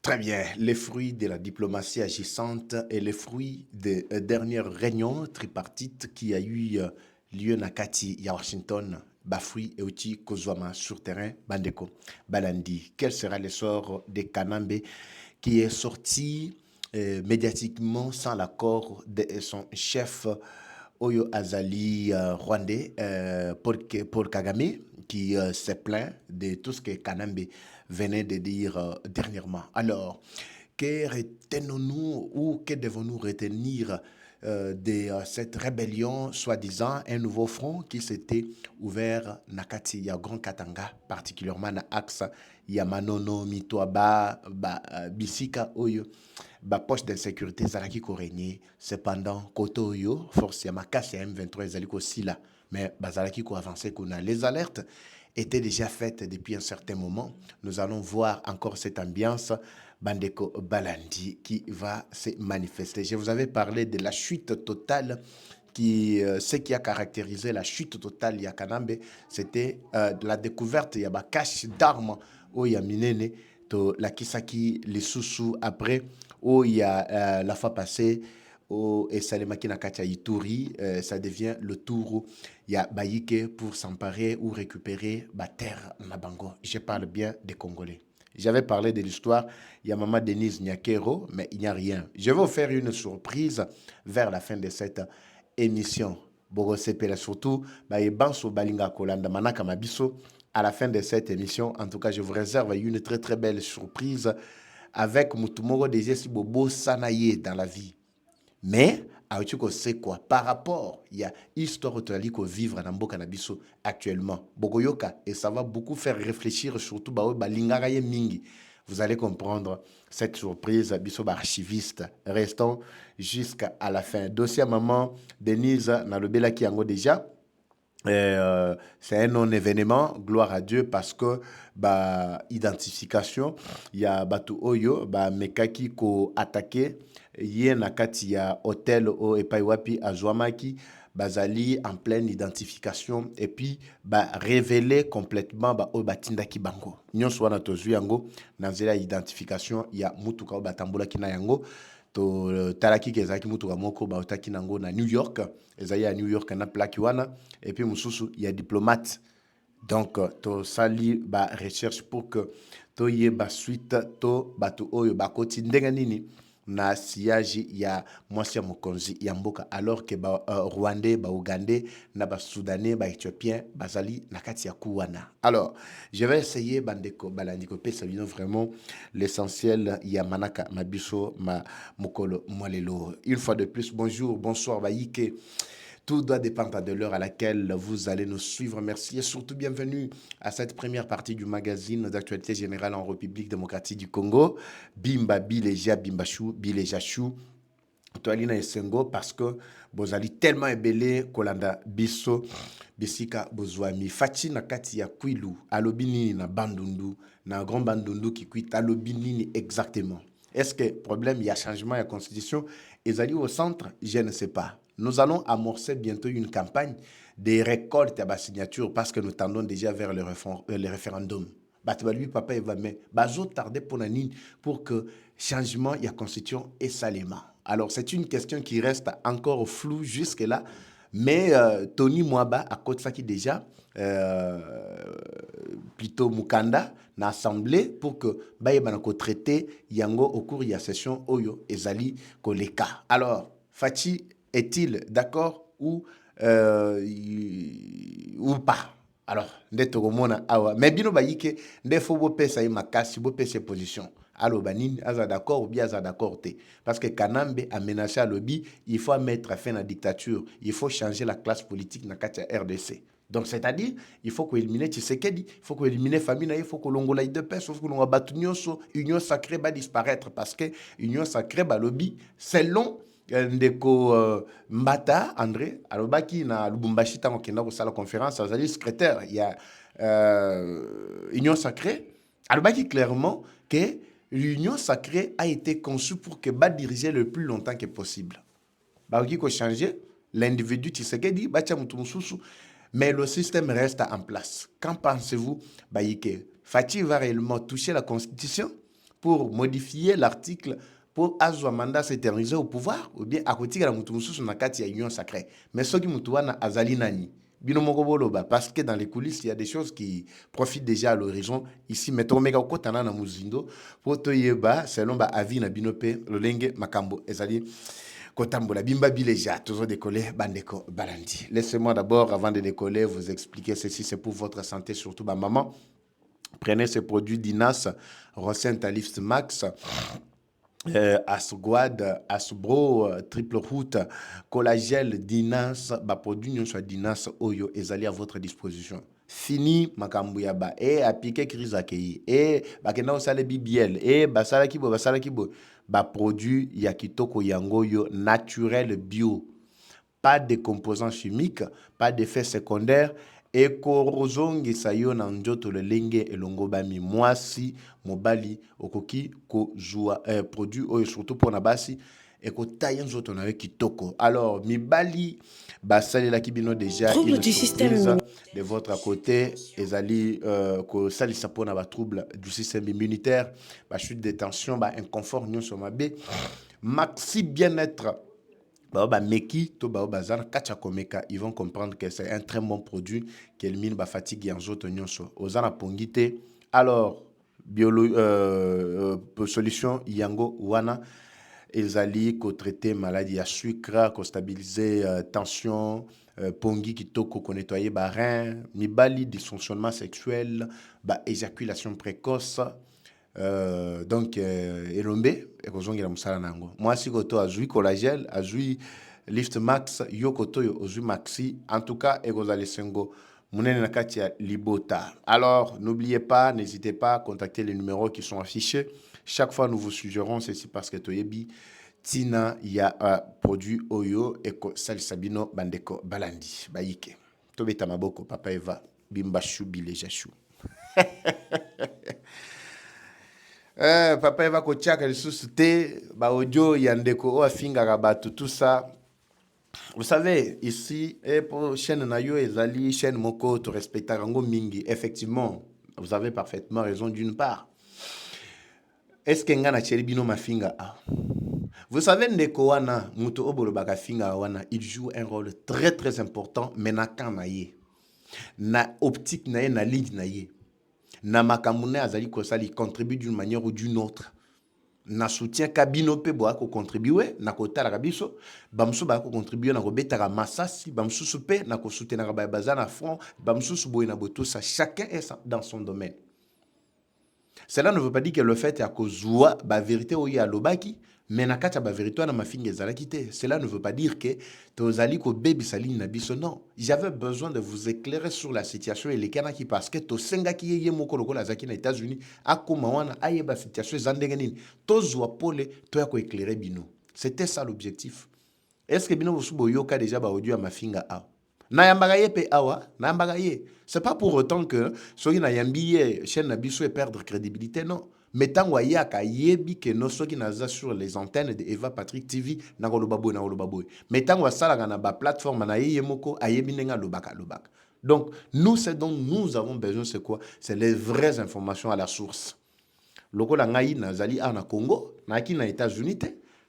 Très bien. Les fruits de la diplomatie agissante et les fruits des dernières réunions tripartites qui a eu lieu na kati ya Washington, Bafui et Uti Kozwama sur terrain, Bandeko, Balandi. Quel sera le sort de Kanambe qui est sorti médiatiquement sans l'accord de son chef Oyo Azali rwandais pour Kagame qui s'est plaint de tout ce que Kanambe venait de dire dernièrement. Alors, que retenons-nous ou que devons-nous retenir de cette rébellion, soi-disant un nouveau front qui s'était ouvert Nakati, ya Grand Katanga, particulièrement na axe Yamanono, Mitoaba, Bisika, Oyo, poche d'insécurité Zaraki Korényé. Cependant, Koto Oyo, force Yamakasi M23 Zaliko Sila, mais Bazaraki ko avancé qu'on a les alertes étaient déjà faites depuis un certain moment. Nous allons voir encore cette ambiance Bandeko Balandi qui va se manifester. Je vous avais parlé de la chute totale ce qui a caractérisé la chute totale Yakanambe, c'était la découverte de cache d'armes au Yaminene, la Kisaki, les sous après, où il y a la fois passée, et Salemaki Nakacha Ituri, ça devient le tour où il y a Baïke pour s'emparer ou récupérer la terre Nabango. Je parle bien des Congolais. J'avais parlé de l'histoire, il y a Maman Denise Nyakero, mais il n'y a rien. Je vais vous faire une surprise vers la fin de cette émission. Bogo Sepela surtout, Banso Balinga Kolanda Manaka Mabiso. À la fin de cette émission, en tout cas, je vous réserve une très très belle surprise avec Mutumoro Dejesi Bobo Sanaye dans la vie. Mais, c'est quoi? Par rapport, il y a histoire autoliko vivre dans Mboka Nabiso actuellement. Bogoyoka, et ça va beaucoup faire réfléchir, surtout Balingaraye Mingi. Vous allez comprendre cette surprise, Biso archiviste. Restons jusqu'à la fin. Dossier maman, Denise, Nalobela Kiango déjà. C'est un non-événement, gloire à Dieu, parce que identification, il y a Batu Oyo, Mekaki ko attaqué, yé nakati ya hôtel o Epaiwapi à Zouamaki, bazali en pleine identification et puis révéler complètement o batindaki bango. Nyon soit tozu yango, nanzela identification, il y a mutuka o batambola kina yango. To talaki kezaki mutuka moko baotaki nango na New York, ezali à New York na plaki wana, et puis mususu il y a diplomate. Donc to sali recherche pour que to ye suite to batu oyo bakoti ndenga nini na siyaji ya mwasi ya mokonzi ya mboka, alors que Rwandais, Ougandais, na Soudanais, Éthiopiens, bazali na kati ya kuwana. Alors, je vais essayer bandeko balandiko pesa bino vraiment l'essentiel ya manaka mabiso ma mokolo mwalelo. Une fois de plus, bonjour, bonsoir baïke. Tout doit dépendre de l'heure à laquelle vous allez nous suivre. Merci et surtout bienvenue à cette première partie du magazine d'actualité générale en République démocratique du Congo. Bimba Bileja Bimbachou Bileja Chou. Toalina Esengo parce que bozali tellement ébélé kolanda biso bisika bozwami fati na kati ya kwilu alobini na bandundu na grand bandundu qui kuit alobini exactement. Est-ce que problème il y a changement de la constitution ezali au centre? Je ne sais pas. Nous allons amorcer bientôt une campagne de récolte à la signature parce que nous tendons déjà vers le référendum. Lui, papa, il va mais bazo tarder pour que changement y a constitution et salement. Alors c'est une question qui reste encore floue jusque là, mais Tony Mwaba a côté ça qui déjà plutôt Mukanda na assemblée pour que bayebanako traité yango au cours de la session Oyo ezali koleka. Alors Fachi est-il d'accord ou pas? Alors, ndeto komona awa. Mais bino bayike, ndefo bo pesa yi makasi, bo pesa position. Alors, banini, aza d'accord ou bien aza d'accord te. Parce que Kanambe a menacé à lobby, il faut mettre fin à la dictature. Il faut changer la classe politique dans la RDC. Donc, c'est-à-dire, il faut qu'on élimine Tshisekedi, il faut qu'on élimine Famina, il faut qu'on l'ongola de paix, sauf que l'on va battre Union sacrée va disparaître. Parce que Union sacrée, lobby, c'est long. Ndeko Mbata André alobaki na Lubumbashi tango kenda ko sala conférence azali secrétaire il y a Union sacrée alobaki clairement que l'Union sacrée a été conçue pour que diriger le plus longtemps que possible. Baoki ko changer l'individu Tshisekedi bacha mutu mususu mais le système reste en place. Qu'en pensez-vous Baïke? Fati va réellement toucher la constitution pour modifier l'article pour azwa mandat s'éterniser au pouvoir ou bien akotika la mutu mususu na kati ya union sacrée. Mais soki mutu wana azali nani bino moko boloba parce que dans les coulisses il y a des choses qui profitent déjà à l'horizon ici mettons meka okotana na muzindo pour toyeba selon ba avis na binope lolenge makambo ezali kotambola bimba bileja toujours décoller bandeko balandi. Laissez-moi d'abord avant de décoller vous expliquer ceci, c'est pour votre santé surtout ba maman. Prenez ce produit Dinas Rosent Lift Max Asguad, Asbro, Triple Route, Collagel, Dinas, produit nous soit Dinas Oyo, ezali à votre disposition. Fini makambu ya ba appliquer crise akei bakenda osala bibiel basala kibo produit ya kitoko yango yo naturel bio, pas de composants chimiques, pas d'effets secondaires. Ekorozongisa yo na njoto lelenge elongo bami mwasi mobali okoki ko joua produit oyo surtout pour na basi ekotaya njoto na kitoko. Alors mibali basali la kibino déjà une surprise de votre côté ezali ko salisa pona ba trouble du système immunitaire, ba chute de tension, ba inconfort nyonso mabe maxi bien-être. Meki to bazar komeka, ils vont comprendre que c'est un très bon produit qui élimine la fatigue en joto nyonso ozana pongite. Alors solution yango wana ezali ko traiter maladie à sucre, ko stabiliser tension, pongi kitoko ko nettoyer ba rein, mibali dysfonctionnement sexuel, éjaculation précoce. Donc elombe ekozongela musala nango mwasi koto azui collagel azui lift max yo koto yo azui maxi, en tout cas ekozala sengo munene na kati ya libota. Alors n'oubliez pas, n'hésitez pas à contacter les numéros qui sont affichés. Chaque fois nous vous suggérons ceci parce que toyebi tina ya produit oyo eko salisabino bandeko balandi bayike tobeta maboko papa Eva bimba chou bileja chou. Papa Eva kochaka lisusu te ba audio yandeko o afinga rabatu tout ça. Vous savez ici pour chaîne na yo ezali chaîne moko to respecta rango mingi. Effectivement, vous avez parfaitement raison d'une part. Est-ce que ngana cheribino mafinga vous savez ndeko wana muto obolo baka finga wana il joue un rôle très très important menaka na ye na optique na ye na ligne na ye. Na makamune azali kosali contribue d'une manière ou d'une autre. Na soutien kabino pe boa ko contribuer na ko tala kabiso bamsu ba ko contribuer na ko betaka masasi bamsu pe na ko soutenir ba bazana front bamsu boy na boto ça chacun est dans son domaine. Cela ne veut pas dire que le fait ya ko zoua ba vérité o ya lobaki mais na kata ba vérité na mafinga ezala kité. Cela ne veut pas dire que tozali ko baby saline na biso non. J'avais besoin de vous éclairer sur la situation et les kanaki parce que to senga ki yeye moko lokola zaki na États-Unis akoma wana ayeba situation zandenge nini tozwa pole to ya ko éclairer bino. C'était ça l'objectif. Est-ce que bino bosubo yoka déjà ba audio ya mafinga a na yambaka ye pe awa na yambaka ye. C'est pas pour autant que soki na yambi chaîne na biso et perdre crédibilité non. Mais tant que yebi que no soki naza sur les antennes de Eva Patrick TV na kolobaboy na kolobaboy. Mais tant que ça na ba plateforme na yemoko ayebi nenga lobaka. Donc nous c'est dont nous avons besoin, c'est quoi? C'est les vraies informations à la source. Loko la ngai nazali na Congo, na ki na États-Unis te,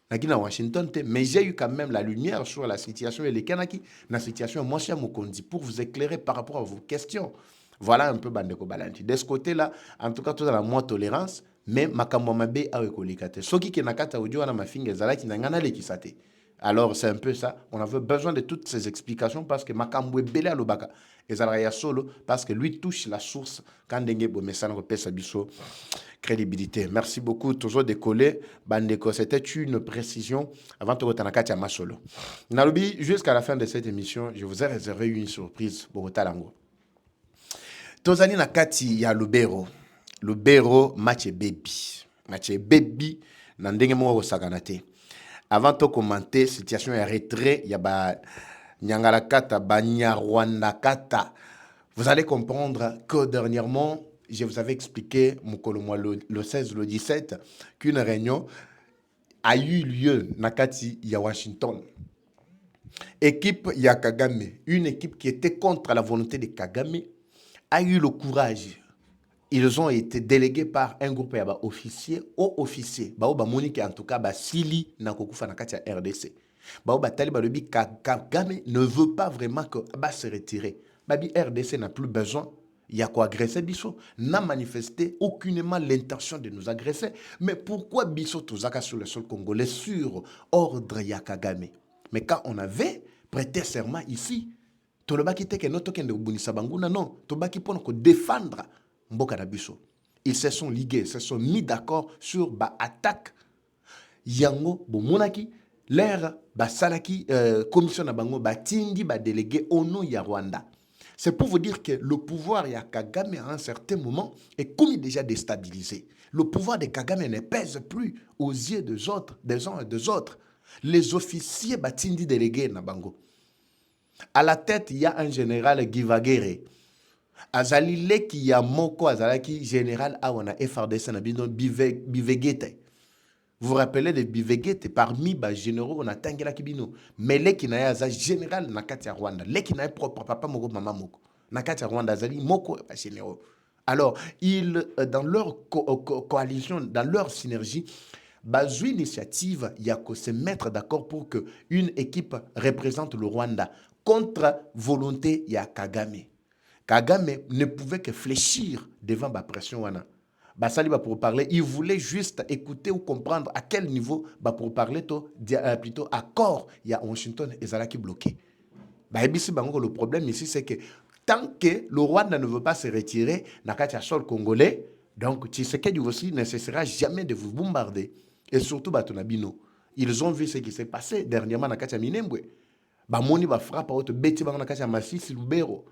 na ki na Washington te, mais j'ai eu quand même la lumière sur la situation et les kanaki na situation moi cher Mokondi pour vous éclairer par rapport à vos questions. Voilà un peu bandeko balanti. De ce côté-là, en tout cas, tout dans la moins tolérance, mais makambo mabe awe kolikate. Soki ke nakata audio na mafinga zalaki na ngana lekisate. Alors c'est un peu ça. On avait besoin de toutes ces explications parce que makambo ebele alobaka ezala ya solo parce que lui touche la source quand ndenge bo messana ko pesa biso crédibilité. Merci beaucoup toujours décoller bandeko, c'était une précision avant de retourner à masolo. Nalobi jusqu'à la fin de cette émission, je vous ai réservé une surprise pour Talango. Tozali na kati ya Lubero match baby na ndenge moko sakana te. Avant de commenter situation ya retrait ya ba nyangala kata ba nyarwanda kata. Vous allez comprendre que dernièrement, je vous avais expliqué le 16 le 17 qu'une réunion a eu lieu na kati ya Washington. Équipe ya Kagame, une équipe qui était contre la volonté de Kagame a eu le courage Ils ont été délégués par un groupe d'officiers, hauts officiers. Monique en tout cas, Sili na kokufa na kati ya RDC. Tali balobi Kagame ne veut pas vraiment que se retirer. Babi RDC n'a plus besoin. Il y a quoi agresser Bisso. N'a manifesté aucunement l'intention de nous agresser. Mais pourquoi Bisso Tozaka sur le sol congolais sur ordre ya Kagame? Mais quand on avait prêté serment ici, Tolobaki teke no token de Bunisa Banguna, non. Tobaki pour nous défendre Mboka na Bisso. Ils se sont ligués, se sont mis d'accord sur attaque. Yango, Bomonaki, l'air, Salaki, commission na Bango, Tindi, délégué au nom ya Rwanda. C'est pour vous dire que le pouvoir ya Kagame à un certain moment est comme déjà déstabilisé. Le pouvoir de Kagame ne pèse plus aux yeux des autres, des uns et des autres. Les officiers Tindi délégués na Bango. À la tête, il y a un général Givagere. Azali leki ya moko azalaki général awana FRDC na bino Bivegete. Vous vous rappelez de Bivegete parmi les généraux on a tangela kibino. Mais leki na ya général na kati ya Rwanda. Leki na propre papa moko mama moko. Na kati ya Rwanda azali moko ba généraux. Alors, ils dans leur coalition, dans leur synergie, bazou initiative il y a que se mettre d'accord pour que une équipe représente le Rwanda contre volonté ya Kagame. Kagame ne pouvait que fléchir devant la pression. Basali pour parler, il voulait juste écouter ou comprendre à quel niveau pour parler plutôt accord il y a Washington et Zalaki bloqué. Le problème ici c'est que tant que le Rwanda ne veut pas se retirer dans le sol congolais, donc Tshisekedi aussi ne cessera jamais de vous bombarder et surtout Batonabino. Ils ont vu ce qui s'est passé dernièrement dans le Minembwe. Bamoni ba frappe auto beti bango na kati ya Masisi Lubero.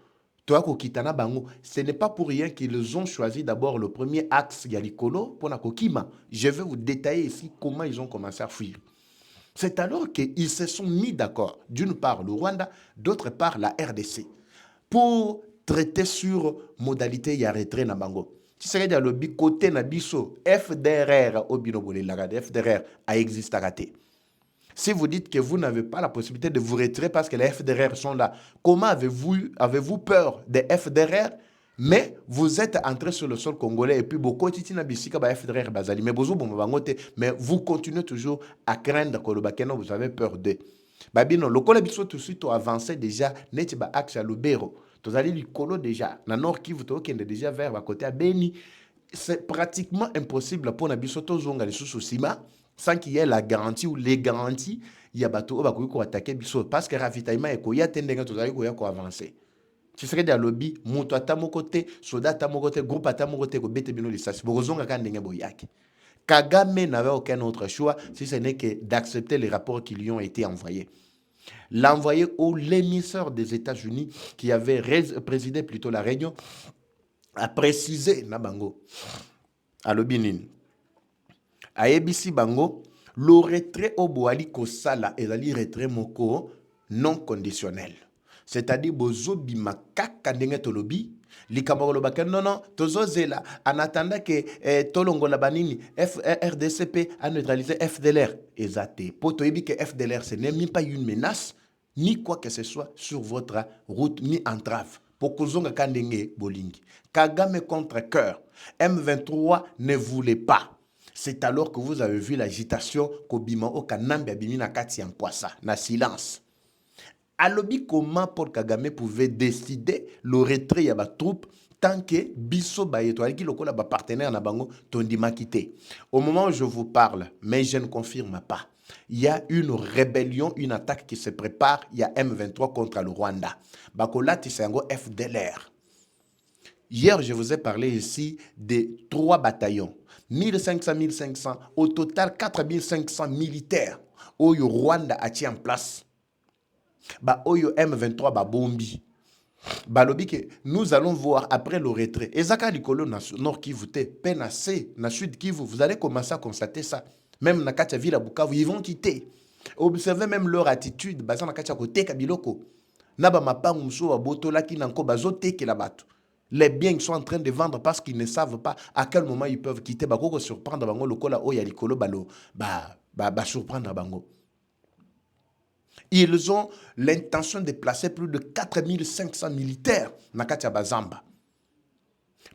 Ce n'est pas pour rien qu'ils ont choisi d'abord le premier axe Yalikolo pour la Kokima. Je vais vous détailler ici comment ils ont commencé à fuir. C'est alors qu'ils se sont mis d'accord, d'une part le Rwanda, d'autre part la RDC, pour traiter sur modalité ya retrait na bango. Tu serais dans le côté na biso FDRR au binobole la FDRR a existé à Si vous dites que vous n'avez pas la possibilité de vous retirer parce que les FDR sont là, comment avez-vous peur des FDR, mais vous êtes entré sur le sol congolais et puis beaucoup de FDR bazali, mais vous continuez toujours à craindre que le bakeno vous avez peur d'eux. Babino, le col biso tout de suite avancé déjà, n'est pas axe à Lubero. Vous allez le colo déjà, na nord qui vous toquez déjà vers la côté à Beni. C'est pratiquement impossible pour Nabiso Tozonga les sous-sima sans qu'il y ait la garantie ou les garanties, il y a bateau qui attaquer biso parce que ravitaillement est qu'il y a tendance à avancer. Tu serais dans le lobby, moto à mon côté, soldat à mon côté, groupe à mon côté, bete bino lisasi. Borozonga kandenge boyaki. Kagame n'avait aucun autre choix si ce n'est que d'accepter les rapports qui lui ont été envoyés. L'envoyé au l'émisseur des États-Unis qui avait présidé plutôt la réunion a précisé Nabango à l'Obinin. A ABC Bango, le retrait au Boali Kosala et le retrait Moko non conditionnel. C'est-à-dire, bozo bima kaka ndenge tolobi, likamoro baka non, tozo zela, en attendant que tolongo la banini, RDCP a neutralisé FDLR. Exacté. Pour toyebi que FDLR, ce n'est même pas une menace, ni quoi que ce soit sur votre route, ni entrave. Pour kozonga kandenge bolingi. Kagame contre cœur. M23 ne voulait pas. C'est alors que vous avez vu l'agitation Kobima au Kanambi Abimi na kati en poissa, na silence. Alobi comment Paul Kagame pouvait décider le retrait ya ba troupe tant que biso ba étoile qui lokola ba partenaire na bango tondima quitté. Au moment où je vous parle, mais je ne confirme pas. Il y a une rébellion, une attaque qui se prépare, il y a M23 contre le Rwanda. Bakola Tisango FDLR. Hier, je vous ai parlé ici de 3 bataillons. 1500, au total 4500 militaires. Oyo Rwanda a tient en place. Ba Oyo M23 ba bombi. Balobi que nous allons voir après le retrait. Ezaka Likolo na Nord Kivu te, Penase, na Sud Kivu, vous allez commencer à constater ça. Même na Katia Villa Bukavu, ils vont quitter. Observez même leur attitude. Bazan na Katia Kote Kabiloko. Naba mapangu mso wa boto laki nanko bazote ke la bato. Les biens qu'ils sont en train de vendre parce qu'ils ne savent pas à quel moment ils peuvent quitter. Bako surprendre bango lokola oya likolo balo surprendre bango. Ils ont l'intention de placer plus de 4500 militaires na Katia Bazamba.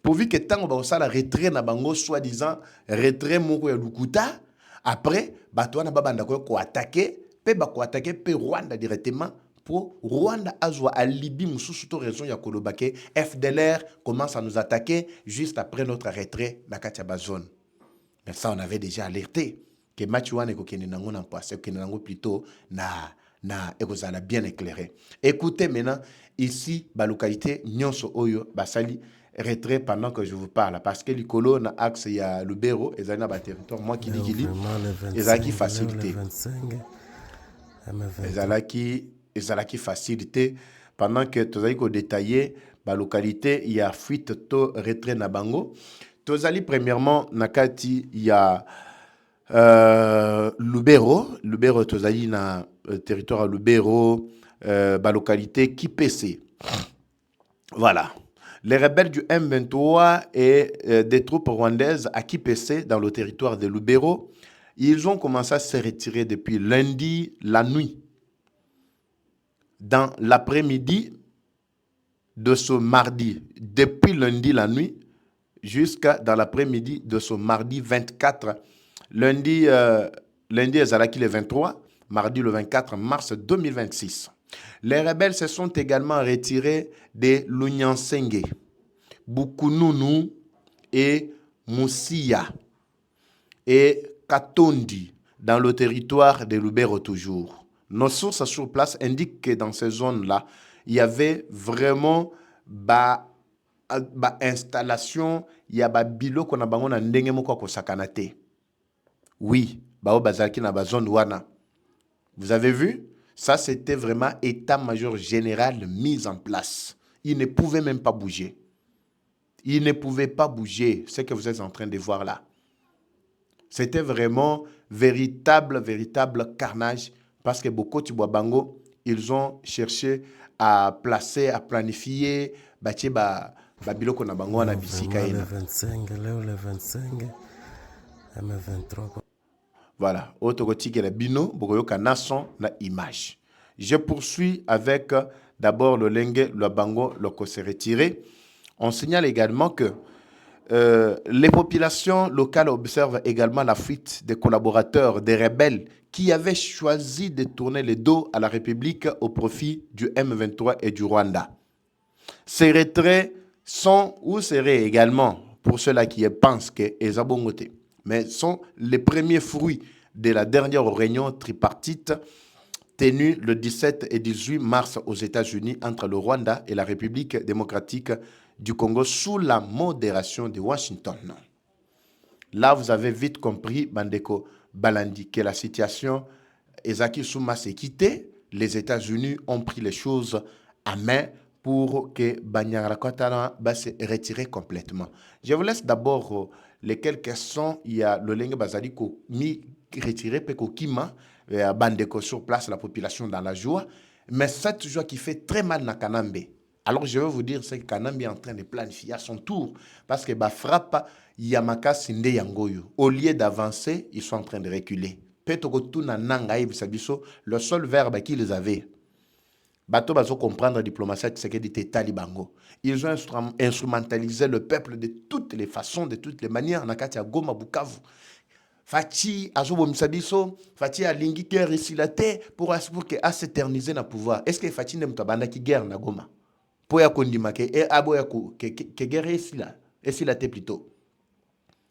pourvu que tant on va la retrait na bango soi-disant retrait moko ya lukuta après bato na babanda ko attaquer pe ba ko attaquer pe Rwanda directement pour Rwanda azwa alibi mususu to raison ya kolobake FDLR commence à nous attaquer juste après notre retrait na Katiaba zone. Mais ça on avait déjà alerté que match wana ko kene nango na passé que nango plutôt na ekozala bien éclairé. Écoutez maintenant ici ba localité nyonso oyo basali retrait pendant que je vous parle parce que l'icolo na axe ya Lubero et na ba territoire moi qui dit ezalaki facilité ezalaki facilité pendant que tozali ko détailler ba localité il y a fuite to retrait na bango tozali premièrement nakati ya Lubero tozali na territoire à Lubero ba localité Kipese. Voilà. Les rebelles du M23 et des troupes rwandaises à Kipese, dans le territoire de Lubero, ils ont commencé à se retirer depuis lundi la nuit. Dans l'après-midi de ce mardi, depuis lundi la nuit, jusqu'à dans l'après-midi de ce mardi 24, lundi ezalaki le 23, mardi le 24 mars 2026. Les rebelles se sont également retirés de Lunyansenge, Bukununu et Moussia et Katondi dans le territoire de Lubero toujours. Nos sources sur place indiquent que dans ces zones-là, il y avait vraiment installation, il y a biloko na bango na ndenge moko ko sakanate. Oui, bazaki na zone wana. Vous avez vu? Ça, c'était vraiment état-major général mis en place. Il ne pouvait même pas bouger. Il ne pouvait pas bouger, ce que vous êtes en train de voir là. C'était vraiment véritable carnage parce que beaucoup de Bango, ils ont cherché à placer, à planifier, biloko na bango na bisika ina. Le 25, M23. Voilà, na image. Je poursuis avec d'abord le Lengue, le Bango, le Kose retiré. On signale également que les populations locales observent également la fuite des collaborateurs des rebelles qui avaient choisi de tourner le dos à la République au profit du M23 et du Rwanda. Ces retraits sont ou seraient également, pour ceux-là qui pensent que Ezabongote, mais sont les premiers fruits de la dernière réunion tripartite tenue le 17 et 18 mars aux États-Unis entre le Rwanda et la République démocratique du Congo sous la modération de Washington. Là, vous avez vite compris, Bandeko Balandi, que la situation Ezaki Souma s'est quittée. Les États-Unis ont pris les choses à main pour que Banyarakotana se retire complètement. Je vous laisse d'abord les quelques sons. Il y a le Lengue Bazali qui mis retiré Peko Kima, Bandeko sur place, la population dans la joie. Mais cette joie qui fait très mal na Kanambe. Alors je vais vous dire, c'est que Kanambe est en train de planifier à son tour. Parce que frappe Yamaka Sinde Yangoyo. Au lieu d'avancer, ils sont en train de reculer. Le seul verbe qu'ils avaient. Bato bazo comprendre la diplomatie c'est que dit talibango. Ils ont instrumentalisé le peuple de toutes les façons, de toutes les manières. Nakati ya Goma Bukavu. Fati azobo misabiso, Fati a lingi guerre ici la terre pour que a s'éterniser na pouvoir. Est-ce que Fati n'aime tabanda qui guerre na Goma? Pour ya kondima ke e abo ya que guerre ici la terre plutôt.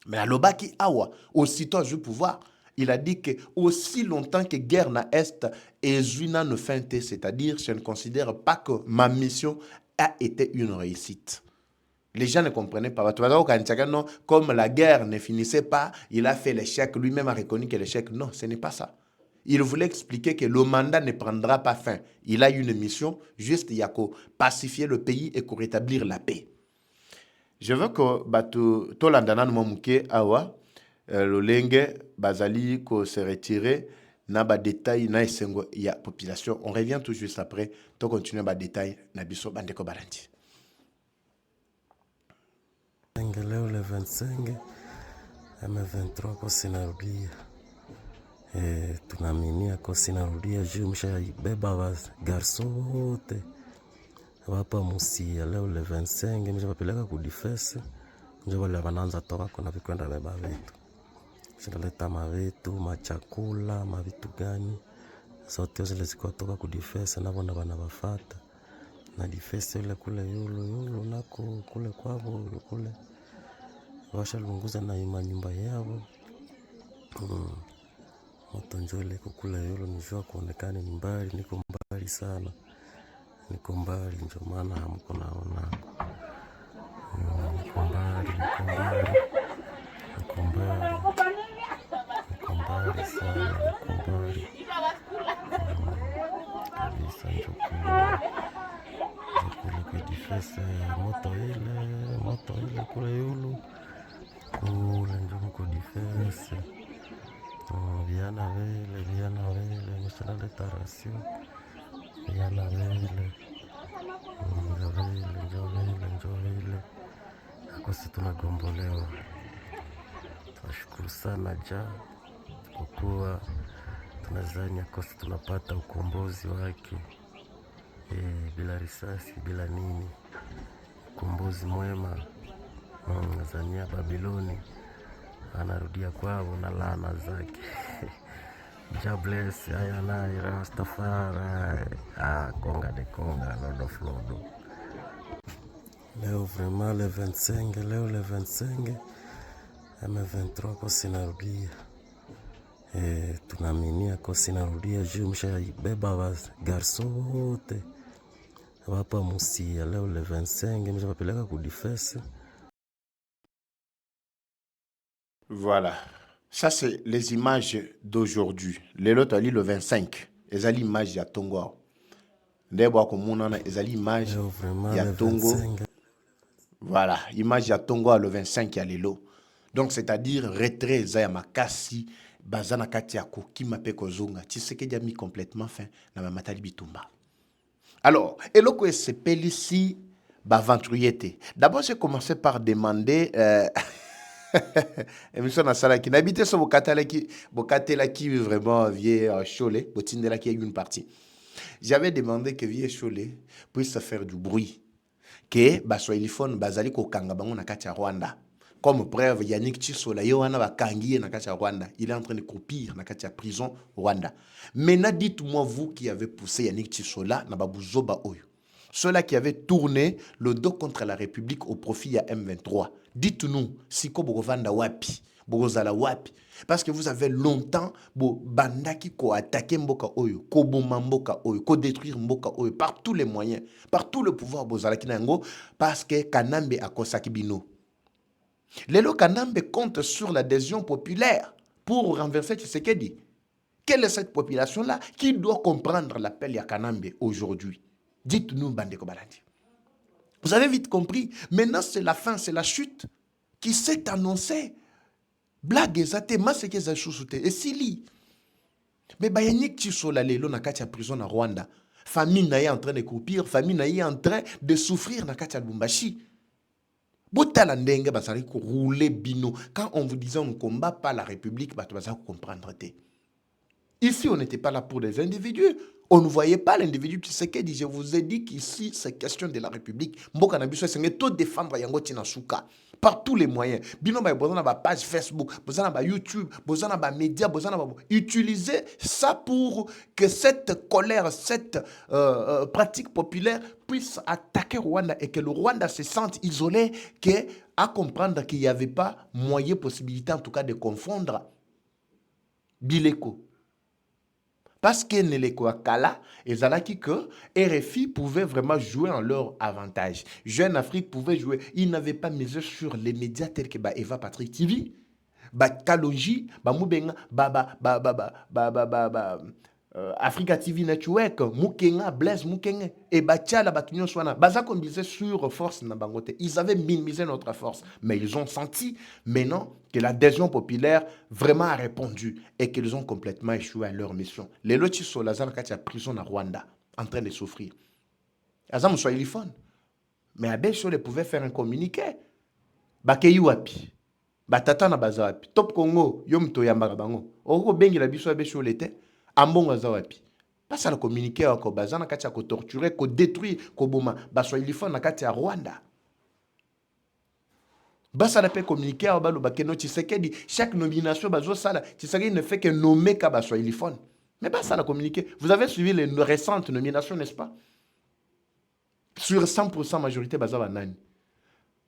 Mais à l'obaki awa aussitôt je pouvoir. Il a dit que aussi longtemps que guerre na est et Zuna ne feinte, c'est-à-dire je ne considère pas que ma mission a été une réussite. Les gens ne comprenaient pas. Comme la guerre ne finissait pas, il a fait l'échec. Lui-même a reconnu que l'échec, non, ce n'est pas ça. Il voulait expliquer que le mandat ne prendra pas fin. Il a une mission, juste yako, pacifier le pays et rétablir la paix. Je veux que Tolandana Momuke Awa, le Lengue, Bazali, ko se retire, na ba détail, na esengo, il y a population. On revient tout juste après. To continue ba détail, na biso bandeko baranti. Le 25, M23 kwa sinarudia. Tunaminia kwa sinarudia juu mshaibeba wa garso wote. Wapa Musia leo le 25, mshapeleka kudifese. njo wale wanaanza toka kuna vikwenda beba vitu. Sinaleta mavitu, machakula, mavitu gani. Zote zile zikuwa toka kudifesa na wana wanawafata. Na difesa yule kule yulu nako kule kwavo kule. Washa lunguza na ima nyumba yao. Moto njole kukula yulu nijua kuonekani ni mbali, niko mbali sana. Niko mbali njo maana hamuko naona. Niko mbali sana, niko mbali. Kabisa njo kule kwa difesa ya moto ile kule yulu. Kule njo mko difesa. Viana vele, mshalale tarasio. Viana vele. Njo vile. Akosi tunagombolewa. Tunashukuru sana kwa kuwa tunazani akosi tunapata ukombozi wake. Bila risasi, bila nini. Ukombozi mwema. Nazania Babiloni anarudia kwao na laana zake. Jobless, Ayanai, Rastafari, Konga de Konga, Lord of Lord. Leo vraiment le 25, M23 kosi narudia. Tunaminia kosi narudia juu mshaibeba wa garso wote. Wapa musia, leo le 25, mshapeleka kudifese. Voilà. Ça, c'est les images d'aujourd'hui. Les lots ali le 25. Et ça, l'image de Tongo. D'abord, comme on a l'image de Tongo. Voilà. Image de Tongo le 25 à l'élo. Donc, c'est-à-dire, retrait Zayamakasi, Bazana Katiako, qui m'appelle Kozonga. Tu sais qu'il a mis complètement fin dans ma matali bitumba. Alors, et là, que c'est ici, baventuriété. D'abord, j'ai commencé par demander. Émission na sala qui n'habite sur bokatela qui vraiment vieux Cholet, botindela qui a une partie. J'avais demandé que vieux Cholet puisse faire du bruit, que baswahilifone bazali ko kanga bango na kati ya Rwanda. Comme preuve, Yannick Chisola yoana bakangi na kati ya Rwanda, il est en train de croupir na kati ya prison Rwanda. Maintenant dites-moi vous qui avez poussé Yannick Chisola na babuzoba oyo. Ceux-là qui avaient tourné le dos contre la République au profit à M23. Dites-nous, si ko bogovanda wapi, bogozala wapi. Parce que vous avez longtemps, bandaki ko attaquer mboka oyo, ko bomba mboka oyo, ko détruire mboka oyo, par tous les moyens, par tout le pouvoir bozala kinango, parce que Kanambe a kosaki bino. Lelo Kanambe compte sur l'adhésion populaire pour renverser Tshisekedi. Quelle est cette population-là qui doit comprendre l'appel ya Kanambe aujourd'hui? Dites-nous, Bandeko Balandi. Vous avez vite compris. Maintenant, c'est la fin, c'est la chute qui s'est annoncée. Blague, ezate, maseke za chousoute. Et si li. Mais Bayanik Chisola lelo na katia prison na Rwanda. Famille na en train de croupir, famille na en train de souffrir na katia Lubumbashi. Botala ndenge basari ko rouler bino. Quand on vous disait on ne combat pas la République, bah tu vas comprendre. Ici, on n'était pas là pour des individus. On ne voyait pas l'individu qui sait dit. Je vous ai dit qu'ici, c'est question de la République. Mboka na biso c'est tout défendre yango tina suka par tous les moyens. Bino ba besoin ba page Facebook, besoin ba YouTube, besoin ba médias, besoin ba utiliser ça pour que cette colère, cette pratique populaire puisse attaquer Rwanda et que le Rwanda se sente isolé, à comprendre qu'il n'y avait pas moyen, possibilité en tout cas de confondre Bileko. Parce que Neleko Akala et Zalaki que RFI pouvait vraiment jouer en leur avantage. Jeune Afrique pouvait jouer. Ils n'avaient pas misé sur les médias tels que Eva Patrick TV, Kalonji, Moubenga, Africa TV Network, Mukenga, Blaise Mukenga, et Batiala Batunyo Swana. Bazako misait sur force Nabangote. Ils avaient minimisé notre force. Mais ils ont senti maintenant que l'adhésion populaire vraiment a répondu et qu'ils ont complètement échoué à leur mission. Les lotis sont la prison à Rwanda, en train de souffrir. Azam soit téléphone. Mais Abel pouvait faire un communiqué. Bakeyi wapi. Batata na bazawapi. Top Congo, yom to yambara bango. Oko bengi la biso Abel l'été. Ambongo zawapi. Pas ça le communiqué ko bazana katia ko torturer, ko détruire, ko boma. Baswa téléphone na katia Rwanda. Basala peut communiquer à Baloba que Tshisekedi, chaque nomination, Tshisekedi ne fait que nommer Kabaswa Ilifon. Mais pas ça la communiquer. Vous avez suivi les récentes nominations, n'est-ce pas? Sur 100% majorité, Bazaba Nani.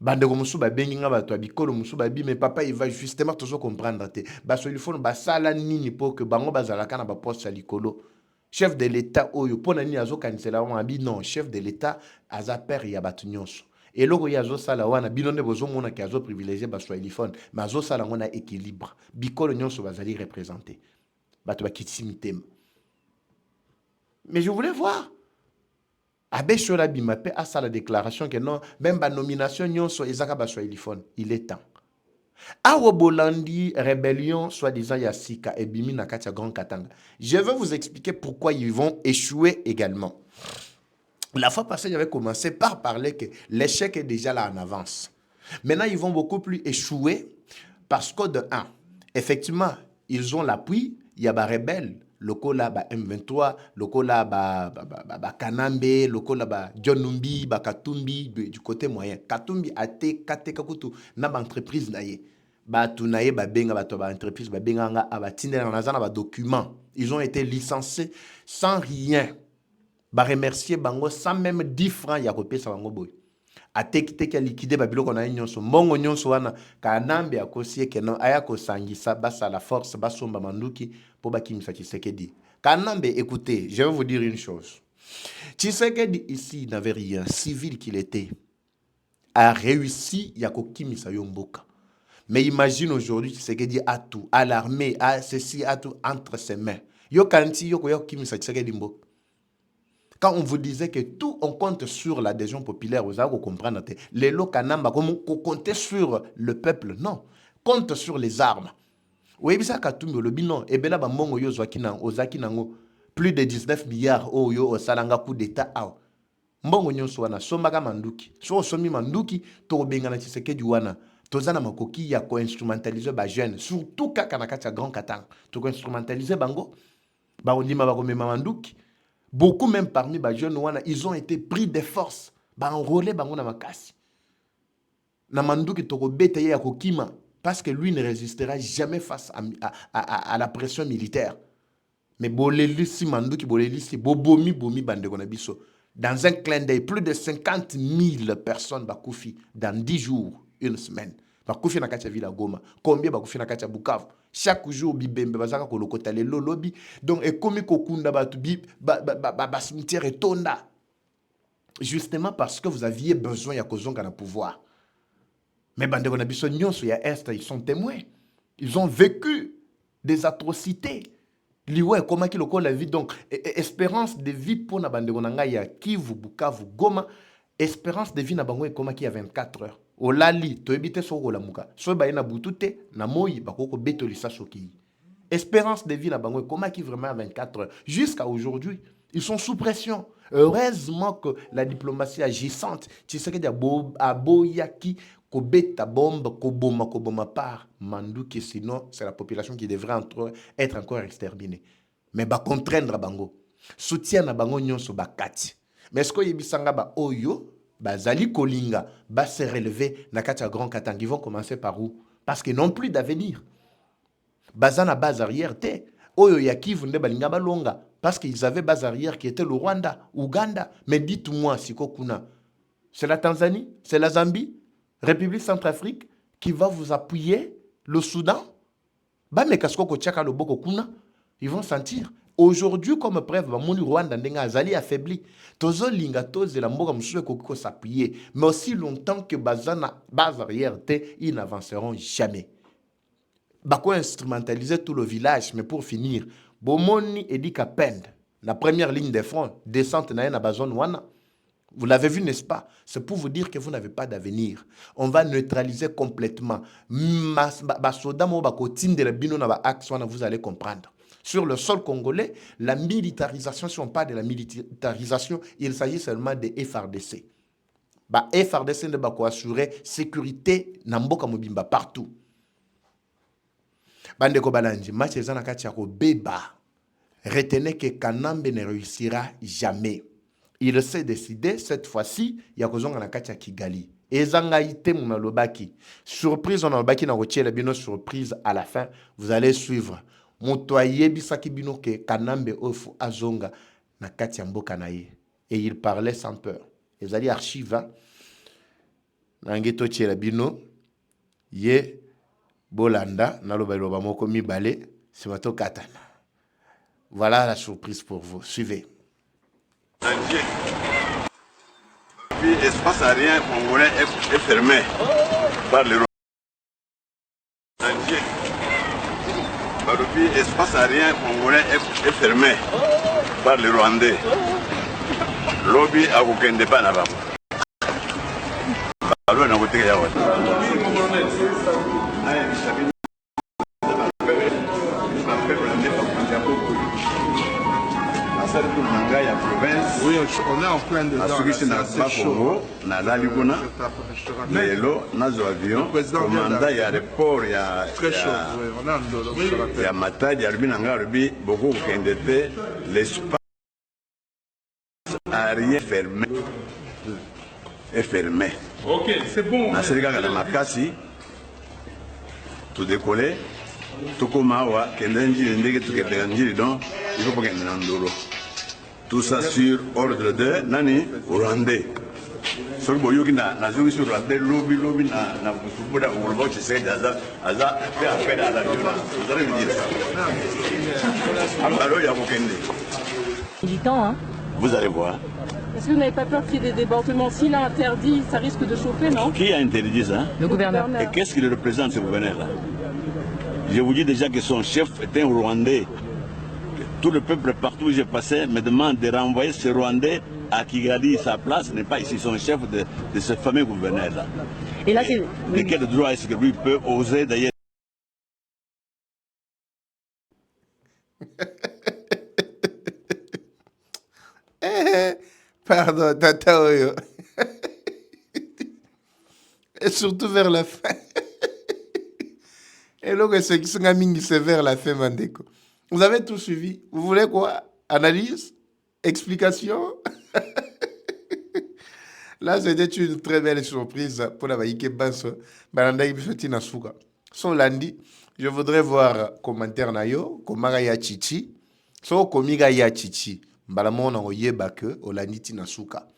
Bandeko musu ba bengi nga bato abikolo musu ba bi mais papa il va justement toujours comprendre te baso il faut basala nini pour que bango bazalaka na ba poste ya likolo chef de l'état oyo pona nini azo kanisela wa bi non chef de l'état aza père ya bato nyonso eloko ya zo sala wana bino nde bozo mona ki azo privilégier baso ilifone mais azo sala ngona équilibre bikolo nyonso bazali représenter bato ba kitimitem. Mais je voulais voir Abbé Shola Bimape a sa la déclaration que non, même la nomination nyonso ezaka baswa ilifone, il est temps. Awo Bolandi, rébellion, soi-disant Yassika et Bimi Nakatia Grand Katanga. Je vais vous expliquer pourquoi ils vont échouer également. La fois passée, j'avais commencé par parler que l'échec est déjà là en avance. Maintenant, ils vont beaucoup plus échouer parce que de un, effectivement, ils ont l'appui, il y a des rebelles. Lokola ba M23, lokola ba Kanambe, lokola ba Djonumbi, ba Katumbi du côté moyen. Katumbi a été kate kakutu na ba entreprise na ye. Ba tunaye ba benga ba to ba entreprise ba benga nga aba tinela na zana ba documents. Ils ont été licenciés sans rien. Ba remercier bango sans même 10 francs ya kopesa bango boy. Atekiteki ya liquide ba biloko na nyonso mbongo nyonso wana Kanambe akosie keno aya kosangisa basa la force basomba manduki pour bakimisa Tshisekedi. Kanambe, écoutez, je vais vous dire une chose. Tshisekedi ici n'avait rien, civil qu'il était, a réussi ya kokimisa yomboka. Mais imagine aujourd'hui Tshisekedi a tout, à l'armée, à ceci, a tout entre ses mains. Yo kanti yo koya kokimisa Tshisekedi mboka. Quand on vous disait que tout, on compte sur l'adhésion populaire, vous allez comprendre. Les lots Kanamba, comme on comptait sur le peuple, non. Compte sur les armes. Oui, ça Katumbi le bilan. Et bien là, mongo yo ozaki nango plus de 19 milliards oh yo salanga coup d'état ah. Mbongo nyonso wana sombaka manduki. So somi manduki to benga na Tshisekedi wana. Tozana makoki ya ko instrumentaliser ba jeune, surtout kaka na kati ya Grand Katanga. To ko instrumentaliser bango. Ba ondima ba ko mema manduki. Beaucoup même parmi les jeunes, ils ont été pris de force. Enrôlés dans la makasi. Namandouki toko bete ya kokima. Parce que lui ne résistera jamais face à la pression militaire. Mais bolelisi mandouki bolelisi bobomi bande konabiso. Dans un clin d'œil, plus de 50 000 personnes bakoufi dans 10 jours, une semaine. Bakoufi na katia Villa Goma. Combien bakoufi na katia Bukavu? Chaque jour, bibembe bazaka kolokota le lolobi. Donc, et comme kokunda batu cimetière et tonda. Justement parce que vous aviez besoin ya kozonga na pouvoir. Mais bande konabiso nyonso ya est, ils sont témoins. Ils ont vécu des atrocités. Liwe comment ki loko la vie donc espérance de vie pour na bande konanga ya Kivu Bukavu Goma. Espérance de vie na bango comment ki ya 24 heures. Olali to ebite so la muka so ba na butute na moyi bakoko beto lisa soki espérance de vie na bango comment qui vraiment à 24 heures jusqu'à aujourd'hui ils sont sous pression. Heureusement que la diplomatie agissante tu sais que dia aboyaki ko beta bombe ko boma par manduki sinon c'est la population qui devrait être encore exterminée mais ba contraindre bango soutien na bango nyonso bakati mais est-ce que yebisanga ba oyo Bazali Kolinga va se relever na katia Grand Katanga. Ils vont commencer par où? Parce qu'ils n'ont plus d'avenir. Bazana base arrière te. Oyo Yakiv nde balinga balonga. Parce qu'ils avaient base arrière qui était le Rwanda, Ouganda. Mais dites-moi, Siko Kuna, c'est la Tanzanie, c'est la Zambie, République Centrafrique qui va vous appuyer, le Soudan. Ba me kasko ko tchaka lo boko Kuna, ils vont sentir. Aujourd'hui, comme preuve, le Rwanda est affaibli. Tozo linga toze la mboka msuwe kokiko s'appuyer. Mais aussi longtemps que bazana base arrière, ils n'avanceront jamais. Bako instrumentaliser tout le village, mais pour finir, Bomoni Edi Kapend, la première ligne de front, descente na bazone wana. Vous l'avez vu, n'est-ce pas? C'est pour vous dire que vous n'avez pas d'avenir. On va neutraliser complètement. Basoda mo bako tim de la bino na ba axe wana, vous allez comprendre. Sur le sol congolais, la militarisation, si on parle de la militarisation, il s'agit seulement de FRDC. Bah, FRDC ne va assurer sécurité Namboka Mobimba partout. Bandeko Balanji, match ezana katiako beba. Retenez que Kanambe ne réussira jamais. Il s'est décidé cette fois-ci, il y a Kozonga na katia Kigali. Ezangaïté mon alobaki. Surprise on alobaki na rotier la bino surprise à la fin. Vous allez suivre. Motoye bisaki bino ke kanambe ofu azonga na kati ya mboka na ye. Et il parlait sans peur. Ezali archive. Nangeto tiela bino ye bolanda naloba loba moko mibale simato katana. Voilà la surprise pour vous. Suivez. L'espace aérien congolais est fermé par les L'espace aérien congolais est fermé par les Rwandais. Lobby à Bukende pas là-bas. Alors on a voté là. Oui, on est en plein dedans. C'est chaud. Le président commandant, il y a des ports, il y a très chaud. Oui, on est en dedans. Il y a Matadi, il y a beaucoup de l'espace aérien fermé. Est fermé. Ok, c'est bon. Na serika kana makasi tout décoller tout comme awa kendenji ndenge tuketeka njiri donc il faut pas qu'il ndolo. Tout ça sur ordre de nani Rwandais. Sur boyoki na zungi sur Rwandais lobby na kusubuda ulobo chiseke aza fait appel à la violence. Vous allez me dire ça. Alors il y a Bokende. Du temps, hein. Vous allez voir. Est-ce que vous n'avez pas peur qu'il y ait des débordements? S'il a interdit, ça risque de chauffer, non? Qui a interdit ça? Le gouverneur. Et qu'est-ce qui le représente, ce gouverneur-là? Je vous dis déjà que son chef est un Rwandais. Tout le peuple partout où j'ai passé me demande de renvoyer ce Rwandais à Kigali. Sa place n'est pas ici, son chef de ce fameux gouverneur-là. Et là, c'est... De quel droit est-ce que lui peut oser d'ailleurs? Pardon, Tata Oyo. Et surtout vers la fin. Et donc, ce qui sont c'est vers la fin, Mandeko. Vous avez tout suivi. Vous voulez quoi? Analyse? Explication? Là, c'était une très belle surprise pour la Baïke Banso. Baranda Ibisotina Souga. Son lundi, je voudrais voir commentaire nayo, Komara ya Chichi. So Komiga ya Chichi. Balamon en Oyebake, Olaniti Nasuka.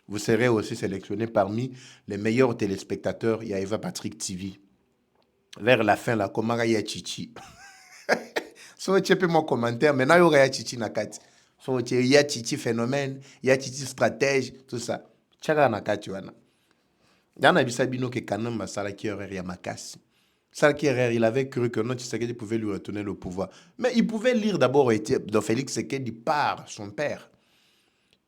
Vous serez aussi sélectionné parmi les meilleurs téléspectateurs. Il y a Eva Patrick TV. Vers la fin, la Komara ya Chichi. So tu peux mon commentaire, maintenant il y aura ya Chichi Nakati. So il y a Chichi phénomène, il y a Chichi stratège, tout ça. Tchaka Nakati wana. Dans la Bissabino que Kanamba Salaki Herrera Makasi. Salaki Herrera, il avait cru que non Tshisekedi pouvait lui retourner le pouvoir. Mais il pouvait lire d'abord de Félix Tshisekedi par son père.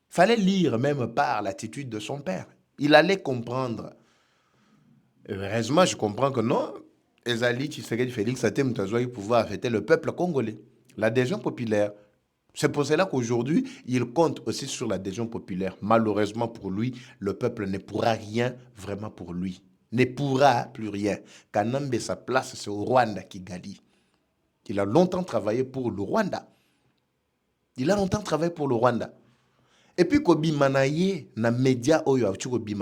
Il fallait lire même par l'attitude de son père. Il allait comprendre. Heureusement, je comprends que non. Ezali Tshisekedi Félix a été pouvoir affecter le peuple congolais. L'adhésion populaire. C'est pour cela qu'aujourd'hui, il compte aussi sur l'adhésion populaire. Malheureusement pour lui, le peuple ne pourra rien vraiment pour lui. Ne pourra plus rien. Kanambe, sa place, c'est au Rwanda, Kigali. Il a longtemps travaillé pour le Rwanda. Il a longtemps travaillé pour le Rwanda. Et puis, Kobi Manaye, na média Oyo,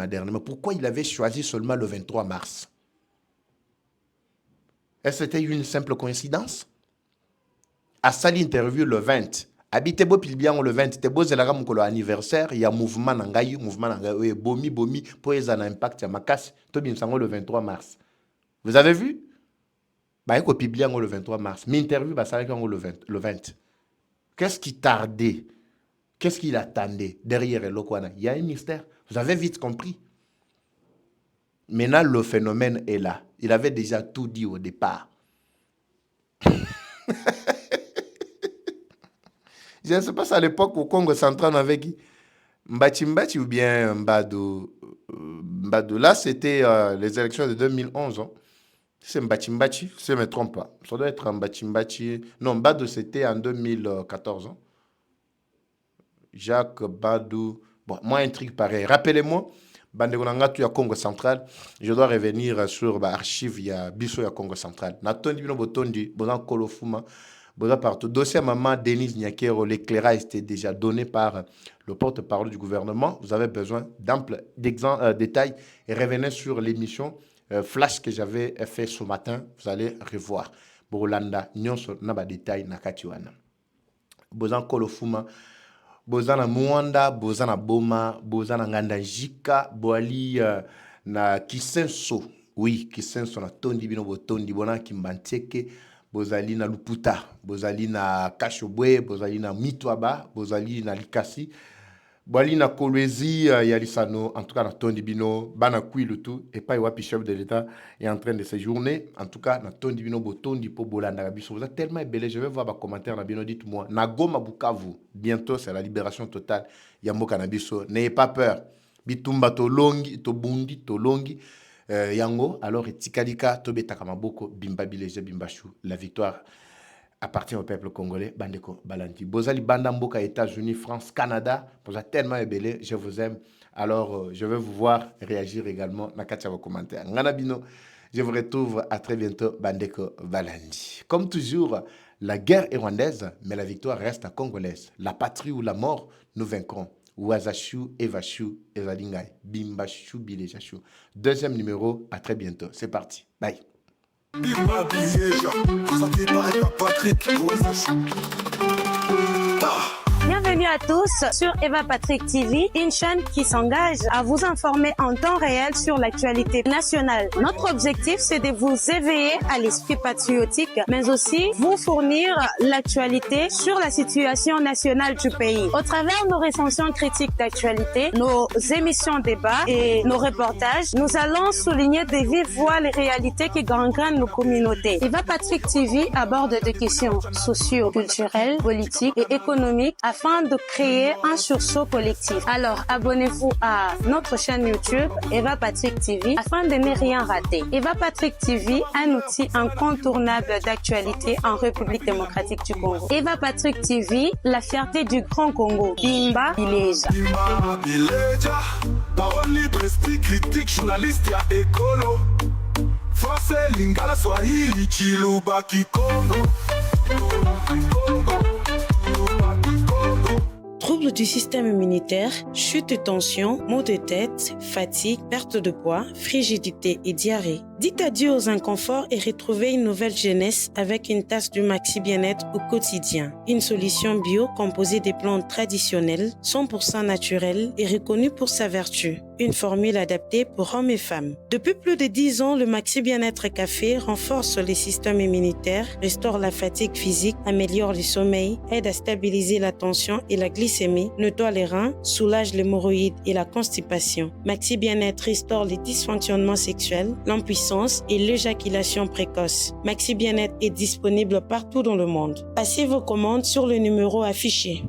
dernièrement, pourquoi il avait choisi seulement le 23 mars? Est-ce que c'était une simple coïncidence? À Sali interview le 20. Habitez beau pilbian le 20. Te beau zelaga mukolo anniversaire. Il y a mouvement nangayu, bomi, pour les un impact à Makas. Tobim sango le 23 mars. Vous avez vu? Bah, il pilbian le 23 mars. Mais interview, bah, ça le 20. Qu'est-ce qui tardait? Qu'est-ce qu'il attendait derrière Lokwana? Il y a un mystère. Vous avez vite compris. Maintenant, le phénomène est là. Il avait déjà tout dit au départ. Je ne sais pas si à l'époque au Congo central on avait qui Mbachi ou bien Mbadou. Là, c'était les élections de 2011. Hein. C'est Mbachi, si je ne me trompe pas. Ça doit être Mbachi. Non, Mbadou, c'était en 2014. Hein. Jacques Badou. Bon, moi, un truc pareil. Rappelez-moi, Bandegonanga, tu as Congo central. Je dois revenir sur l'archive, il y a Bisso, il y a Congo central. Natondi, Bino Botondi, Bonan Kolofuma. Boza partout. Dossier maman Denise Nyakero, l'éclairage était déjà donné par le porte-parole du gouvernement. Vous avez besoin d'amples détails et revenez sur l'émission flash que j'avais fait ce matin. Vous allez revoir. Bolanda, nyonso naba détail nakatiwana. Boza kolofuma. Boza na Mwanda, boza na Boma, boza na Nganda Jika, boali na Kisenso. Oui, Kisenso na tondi bino botondi bona Kimbanteke, bozali na Luputa, bozali na Kashobwe, bozali na Mitwaba, bozali na Likasi, boali na Kolwezi Yalisano, en tout cas na tondi bino, bana kuilu tout, et pas wapi chef de l'État est en train de séjourner, en tout cas na tondi bino botondi po bolanda biso. Vous êtes tellement belé, je vais voir vos commentaires na bino, dites-moi. Na Goma Bukavu, bientôt c'est la libération totale. Yamboka na biso, n'ayez pas peur. Bitumba to longi, to bundi, to longi. Yango, alors Tikalika, Tobe Takamaboko, Bimba Bileje, Bimbachou, la victoire appartient au peuple congolais, Bandeko Balanti. Bozali Bandamboka, États-Unis, France, Canada, vous êtes tellement ébélé, je vous aime. Alors, je vais vous voir réagir également dans vos commentaires. Nganabino, je vous retrouve à très bientôt, Bandeko Balandi. Comme toujours, la guerre est rwandaise, mais la victoire reste congolaise. La patrie ou la mort, nous vaincrons. Ouazachou, Evachou, Evalingai, Bimbachou, Bilejachou. Deuxième numéro, à très bientôt. C'est parti. Bye. Bienvenue à tous sur Eva Patrick TV, une chaîne qui s'engage à vous informer en temps réel sur l'actualité nationale. Notre objectif, c'est de vous éveiller à l'esprit patriotique, mais aussi vous fournir l'actualité sur la situation nationale du pays. Au travers nos recensions critiques d'actualité, nos émissions débats et nos reportages, nous allons souligner de vive voix les réalités qui gangrènent nos communautés. Eva Patrick TV aborde des questions socio-culturelles, politiques et économiques afin de créer un sursaut collectif. Alors, abonnez-vous à notre chaîne YouTube Eva Patrick TV afin de ne rien rater. Eva Patrick TV, un outil incontournable d'actualité en République démocratique du Congo. Eva Patrick TV, la fierté du Grand Congo. Bimba Bileja. Bimba Bileja, parole libre, esprit critique, journaliste ya écolo. Français, Lingala, Swahili, Chiluba, Kikongo. Troubles du système immunitaire, chute de tension, maux de tête, fatigue, perte de poids, frigidité et diarrhée. Dites adieu aux inconforts et retrouvez une nouvelle jeunesse avec une tasse du Maxi Bien-être au quotidien. Une solution bio composée des plantes traditionnelles, 100% naturelles et reconnue pour sa vertu. Une formule adaptée pour hommes et femmes. Depuis plus de 10 ans, le Maxi Bien-être Café renforce les systèmes immunitaires, restaure la fatigue physique, améliore le sommeil, aide à stabiliser la tension et la glycémie, nettoie les reins, soulage l'hémorroïde et la constipation. Maxi Bien-être restaure les dysfonctionnements sexuels, l'impuissance et l'éjaculation précoce. Maxi Bien-être est disponible partout dans le monde. Passez vos commandes sur le numéro affiché.